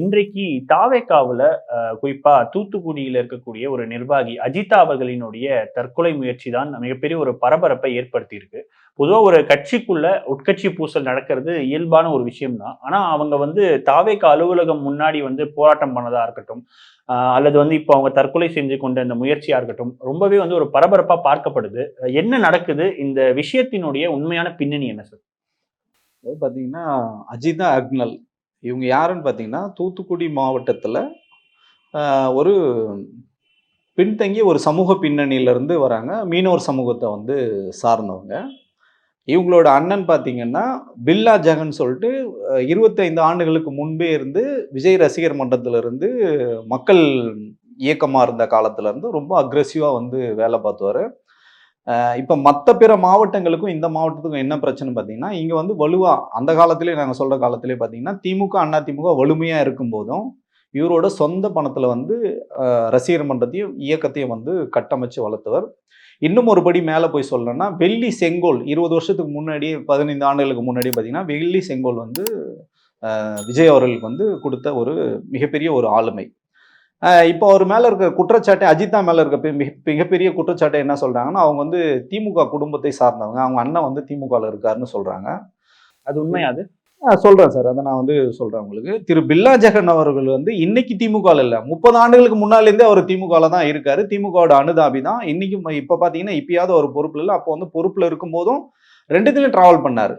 இன்றைக்கு தாவேகாவுல குறிப்பா தூத்துக்குடியில இருக்கக்கூடிய ஒரு நிர்வாகி அஜிதா அவர்களினுடைய தற்கொலை முயற்சி தான் மிகப்பெரிய ஒரு பரபரப்பை ஏற்படுத்தியிருக்கு. பொதுவா ஒரு கட்சிக்குள்ள உட்கட்சி பூசல் நடக்கிறது இயல்பான ஒரு விஷயம் தான். ஆனா அவங்க தாவேகா அலுவலகம் முன்னாடி போராட்டம் பண்ணதா இருக்கட்டும், அல்லது இப்போ அவங்க தற்கொலை செஞ்சு கொண்ட இந்த முயற்சியா இருக்கட்டும், ரொம்பவே ஒரு பரபரப்பா பார்க்கப்படுது. என்ன நடக்குது? இந்த விஷயத்தினுடைய உண்மையான பின்னணி என்ன சார்? அதாவது பார்த்தீங்கன்னா, அஜிதா அக்னல் இவங்க யாருன்னு பார்த்தீங்கன்னா, தூத்துக்குடி மாவட்டத்தில ஒரு பின்தங்கிய ஒரு சமூக பின்னணியிலிருந்து வராங்க. மீனவர் சமூகத்த சார்ந்தவங்க. இவங்களோட அண்ணன் பார்த்தீங்கன்னா, பில்லா ஜெகன் சொல்ட்டு 25 ஆண்டுகளுக்கு முன்பே இருந்து விஜய் ரசிகர் மன்றத்திலிருந்து மக்கள் இயக்கமா இருந்த காலத்திலருந்து ரொம்ப அக்ரெசிவா வேலை பார்த்தவரு. இப்ப மத்த பிற மாவட்டங்களுக்கும், இந்த மாவட்டத்துக்கும் என்ன பிரச்சனை பார்த்தீங்கன்னா, இங்க வலுவா அந்த காலத்திலேயே நாங்க சொல்ற காலத்திலேயே பார்த்தீங்கன்னா, திமுக, அதிமுக வலிமையா இருக்கும்போதும், இவரோட சொந்த பணத்துல ரசிகர் மன்றத்தையும், இயக்கத்தையும் கட்டமைச்சு வளர்த்தவர். இன்னும் ஒரு படி மேல போய் சொல்லணும்னா, வெள்ளி செங்கோல் 20 வருஷத்துக்கு முன்னாடியே 15 ஆண்டுகளுக்கு முன்னாடியே பார்த்தீங்கன்னா, வெள்ளி செங்கோல் விஜய் அவர்களுக்கு குடுத்த ஒரு மிகப்பெரிய ஒரு ஆளுமை. இப்போ அவர் மேல இருக்க குற்றச்சாட்டு அஜித்தா மேல இருக்க மிகப்பெரிய குற்றச்சாட்டு என்ன சொல்றாங்கன்னா, அவங்க திமுக குடும்பத்தை சார்ந்தவங்க. அவங்க அண்ணன் திமுகல இருக்காருன்னு சொல்றாங்க. அது உண்மையா அது? சொல்றேன் சார். அத நான் சொல்றேன் உங்களுக்கு. திரு பில்லா ஜெகன் அவர்கள் இன்னைக்கு திமுகல இல்ல. 30 ஆண்டுகளுக்கு முன்னால இருந்தே அவர் திமுகல தான் இருக்காரு. திமுகவோட அனுதாபி தான். இன்னைக்கும் இப்ப பார்த்தீங்கன்னா, இப்பயாவது அவர் பொறுப்புல இல்ல. அப்போ பொறுப்புல இருக்கும்போதும் 2த்துலயும் டிராவல் பண்ணாரு.